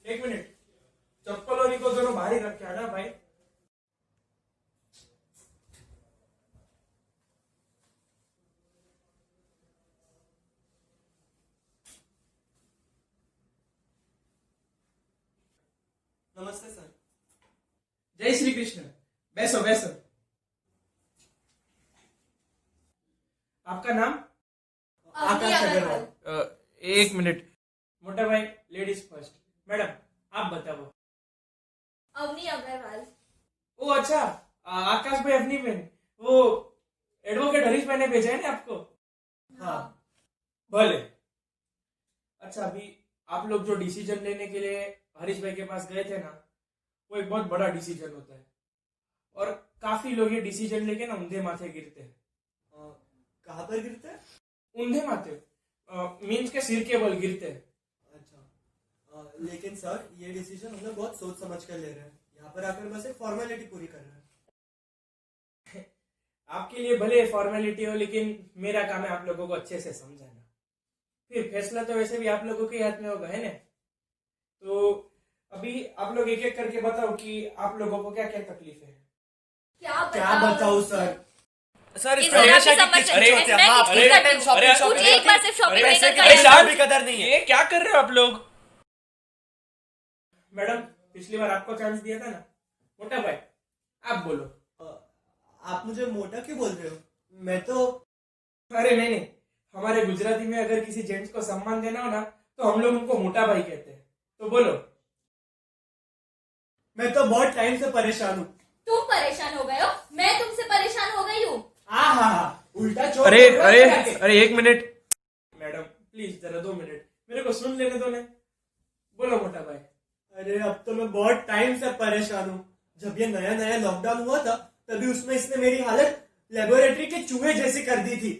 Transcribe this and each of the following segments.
एक मिनट, चप्पल और इको दोनों बाहर ही रख के आना भाई। नमस्ते सर। जय श्री कृष्ण। बैसो बैसो। आपका नाम? आकाश अग्रवाल। एक मिनट, मोटा भाई लेडीज फर्स्ट। मैडम आप बताओ। अवनी अग्रवाल। ओ अच्छा, आकाश भाई अपनी बहन, वो एडवोकेट हरीश भाई ने भेजा है ना आपको? हाँ भले। अच्छा, अभी आप लोग जो डिसीजन लेने के लिए हरीश भाई के पास गए थे ना, वो एक बहुत बड़ा डिसीजन होता है और काफी लोग ये डिसीजन लेके ना ऊंधे माथे गिरते हैं। कहाँ पर गिरते हैं? ऊंधे माथे मीन्स के सिर के बल गिरते हैं। अच्छा, लेकिन सर ये डिसीजन हम लोग बहुत सोच समझ कर ले रहे हैं। यहाँ पर आकर बस एक फॉर्मेलिटी पूरी कर रहे हैं। आपके लिए भले फॉर्मेलिटी हो, लेकिन मेरा काम है आप लोगों को अच्छे से समझाना। फिर फैसला तो वैसे भी आप लोगों के हाथ में होगा, है ना? तो अभी आप लोग एक एक करके बताओ कि आप लोगों को क्या क्या तकलीफ है। क्या बताऊँ सर? सर इस हमेशा की किचन अरे होते हैं। हाँ, अरे टाइम शॉपिंग शॉपिंग कुछ एक बार सिर्फ शॉपिंग पैसे लेकर की गए। पैसा भी कदर नहीं है। ये क्या कर रहे हो आप लोग? मैडम पिछली बार आपको चांस दिया था ना। मोटा भाई आप बोलो। आप मुझे मोटा क्यों बोल रहे हो? मैं तो अरे नहीं, हमारे गुजराती में अगर किसी जेंट्स को सम्मान देना हो ना, तो हम लोग उनको मोटा भाई कहते हैं। तो बोलो। मैं तो बहुत टाइम से परेशान हूँ। तुम परेशान हो गए हो, मैं तुमसे परेशान हो गई हूँ। उल्टा चोर अरे बोल रहा अरे है क्या के? अरे एक मिनट मैडम, प्लीज जरा 2 मिनट मेरे को सुन लेने दो ना। बोलो मोटा भाई। अरे अब तो मैं बहुत टाइम से परेशान हूँ। जब ये नया नया लॉकडाउन हुआ था, तभी उसमें इसने मेरी हालत लेबोरेटरी के चूहे जैसी कर दी थी।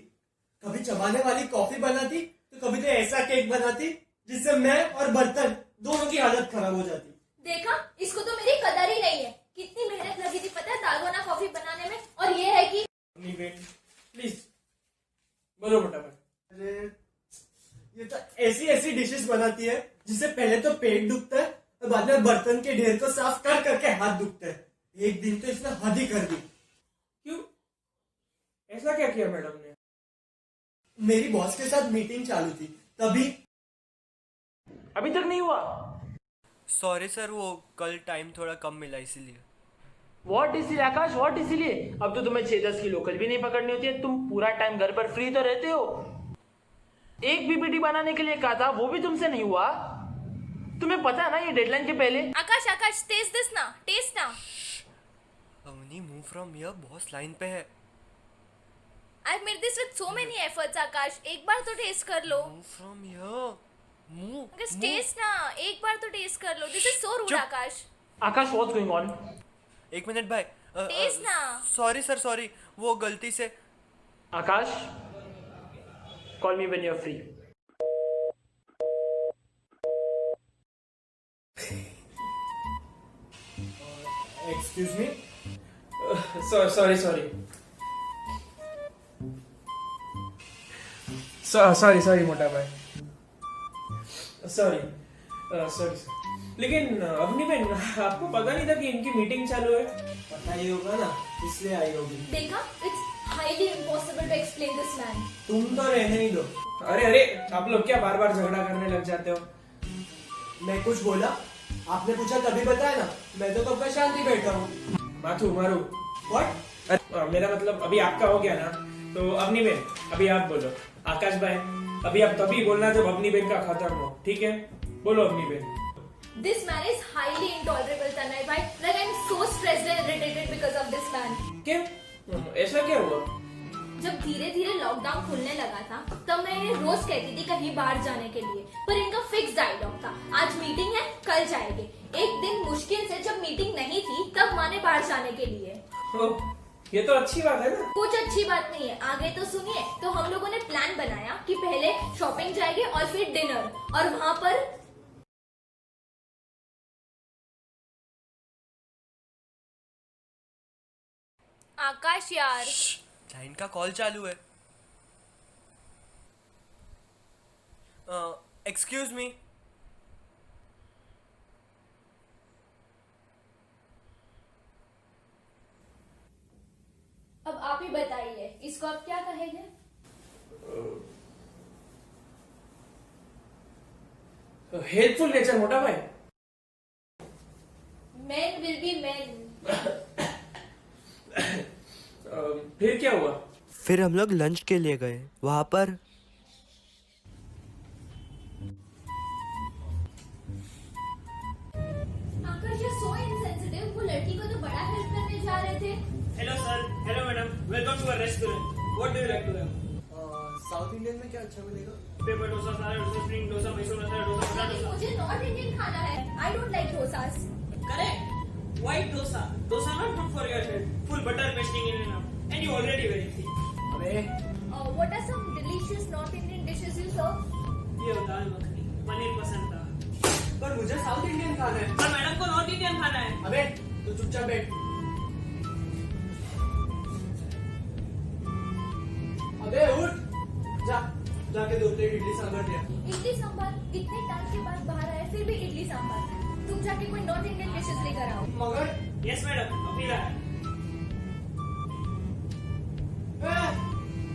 कभी चबाने वाली कॉफी बनाती, तो कभी तो ऐसा केक बनाती जिससे मैं और बर्तन दोनों की हालत खराब हो जाती। देखा, इसको तो मेरी कदर ही नहीं है। कितनी मेहनत लगी थी पता है दालगोना कॉफी बनाने में, और ये है कि अपनी बेट प्लीज बोलो मोटा भाई। अरे ये तो ऐसी ऐसी डिशेस बनाती है जिससे पहले तो पेट दुखता है और बाद में बर्तन के ढेर को साफ कर करके हाथ दुखते हैं। एक दिन तो इसने हद ही कर दी। क्यों, ऐसा क्या किया मैडम ने? मेरी बॉस के साथ मीटिंग चालू थी, तभी अभी तक नहीं हुआ? सॉरी सर, वो कल टाइम थोड़ा कम मिला इसीलिए। व्हाट इसीलिए आकाश, व्हाट इसीलिए? अब तो तुम्हें 6-10 की लोकल भी नहीं पकड़नी होती है। तुम पूरा टाइम घर पर फ्री तो रहते हो। एक पीपीटी बनाने के लिए कहा था, वो भी तुमसे नहीं हुआ। तुम्हें पता है ना ये डेडलाइन के पहले। आकाश आकाश टेस्ट दिस ना, टेस्ट ना। Avni move from here, boss line पे है। I've made this with so many efforts आकाश, एक बार तो टेस्ट कर लो। Move from here, move. Akash test ना, एक बार तो टेस्ट कर लो। दिस इज सो रूड चुप। Akash. Akash what's going on? एक मिनट भाई। टेस्ट ना। सॉरी सर, सॉरी, वो गलती से। Akash, call me when you are free. Excuse me. Sorry sorry मोटा भाई, सॉरी सॉरी। लेकिन अपनी बहन, आपको पता नहीं था कि इनकी मीटिंग चालू है? पता ही होगा ना, इसलिए आई होगी। देखा, it's highly impossible to explain this man. तुम तो रहने ही दो। अरे आप लोग क्या बार बार झगड़ा करने लग जाते हो? मैं कुछ बोला? आपने पूछा तभी बताया ना। मैं तो कब का शांति बैठा हूँ। माथू मारू। व्हाट? मेरा मतलब अभी आपका हो गया ना, तो अपनी बहन अभी आप बोलो। आकाश भाई अभी आप तभी बोलना जब अपनी बहन का खत्म हो, ठीक है? बोलो अपनी बहन। This man is highly intolerable, Tanay bhai. Like I'm so stressed and irritated because of this man. क्या ऐसा क्या हुआ? जब धीरे धीरे लॉकडाउन खुलने लगा था, तब मैं इन्हें रोज कहती थी कहीं बाहर जाने के लिए, पर इनका फिक्स डायलॉग था, आज मीटिंग है कल जाएंगे। एक दिन मुश्किल से जब मीटिंग नहीं थी, तब माने बाहर जाने के लिए। ये तो अच्छी बात है ना। कुछ अच्छी बात नहीं है, आगे तो सुनिए। तो हम लोगों ने प्लान बनाया कि पहले शॉपिंग जाएंगे और फिर डिनर, और वहां पर आकाश यार, लाइन का कॉल चालू है। Excuse me. अब आप ही बताइए, इसको आप क्या कहेंगे? हेल्पफुल नेचर मोटा भाई। Men will be men. फिर क्या हुआ? फिर हम लोग लंच के लिए गए वहाँ पर आकाश, you're so insensitive. वो लड़की को तो बड़ा हेल्प करने जा रहे थे। Hello sir, hello madam. Welcome to our restaurant. What do you like to have? South Indian में क्या अच्छा मिलेगा? Paper dosa, salad dosa, spring dosa, Mysore masala dosa, masala लेकिन dosa. मुझे नॉर्थ इंडियन खाना है। I don't like dosas. Correct. White dosa. Dosa not good for your health. Full butter pasting in and out. And you already very thin. अबे What are some delicious North Indian dishes you serve? ये दाल मखनी, पनीर पसंद था. पर मुझे south Indian खाना है। पर madam को नॉर्थ इंडियन खाना है. अबे तू चुपचाप बैठ। अबे उठ, जा जाके 2 प्लेट इडली सांभर ले आ। इडली सांभर? इतने टाइम के बाद बाहर आए फिर भी इडली सांभर? तुम जाके कोई नॉर्थ इंडियन डिशेस लेकर आओ। मगर Yes madam. अभी ला है.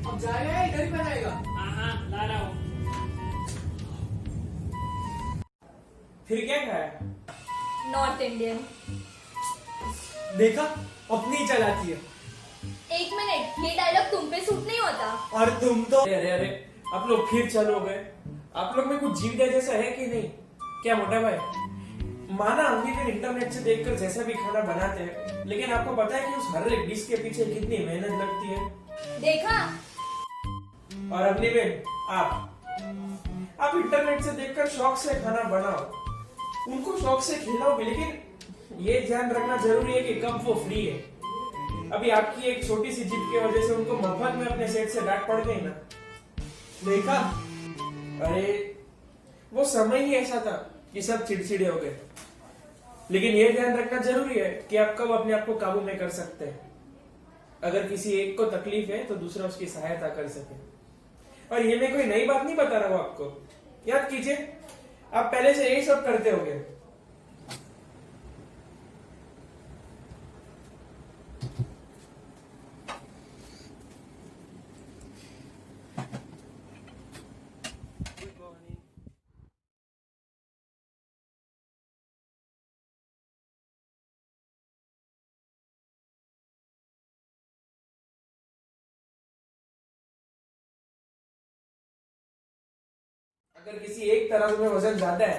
अब जाएगा या इधर ही बनाएगा? हाँ ला रहा हूँ. फिर क्या खाया? North Indian. देखा, अपनी ही चलाती है। एक मिनट, ये डायलॉग तुम पे सूट नहीं होता। और तुम तो अरे अरे अरे, आप लोग फिर चालू हो गए। आप लोग में कुछ जीवता जैसा है कि नहीं? क्या मोटा भाई? माना हम भी फिर इंटरनेट से देखकर जैसा भी खाना बनाते हैं, लेकिन आपको पता है कि उस हर एक डिश के पीछे कितनी मेहनत लगती है। देखा? और अगली बेन, आप इंटरनेट से देखकर शौक से खाना बनाओ, उनको शौक से खिलाओगे, लेकिन ये ध्यान रखना जरूरी है कि कब वो फ्री है। अभी आपकी एक छोटी सी जिद की वजह से उनको मफत में अपने सेट से डांट पड़ गई ना। देखा, अरे वो समय ही ऐसा था कि सब चिड़चिड़े हो गए, लेकिन ये ध्यान रखना जरूरी है कि आप कब अपने आप को काबू में कर सकते हैं। अगर किसी एक को तकलीफ है तो दूसरा उसकी सहायता कर सके। और ये मैं कोई नई बात नहीं बता रहा हूँ आपको, याद कीजिए, आप पहले से यही सब करते होंगे। अगर किसी एक तराजू में वजन ज्यादा है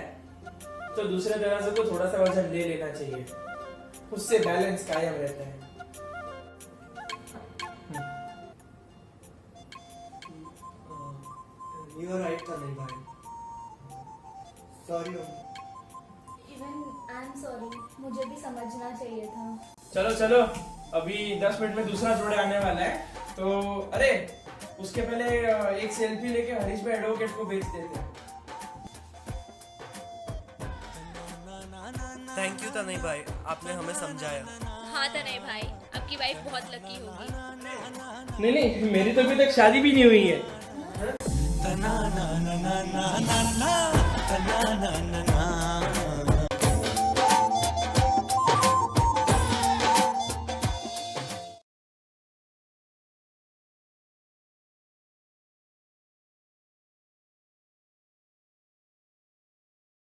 तो दूसरे तराजू को थोड़ा सा वजन ले लेना चाहिए, उससे बैलेंस कायम रहता है। यू आर राइट था नहीं भाई, sorry. Even I am sorry, मुझे भी समझना चाहिए था। चलो चलो, अभी 10 मिनट में दूसरा जोड़े आने वाला है, तो अरे उसके पहले एक सेल्फी लेके हरीश भाई एडवोकेट को भेज देते हैं। थैंक यू तनय भाई, आपने हमें समझाया। हाँ तनय भाई, आपकी वाइफ बहुत लकी होगी। नहीं नहीं, मेरी तो अभी तक शादी भी नहीं हुई है।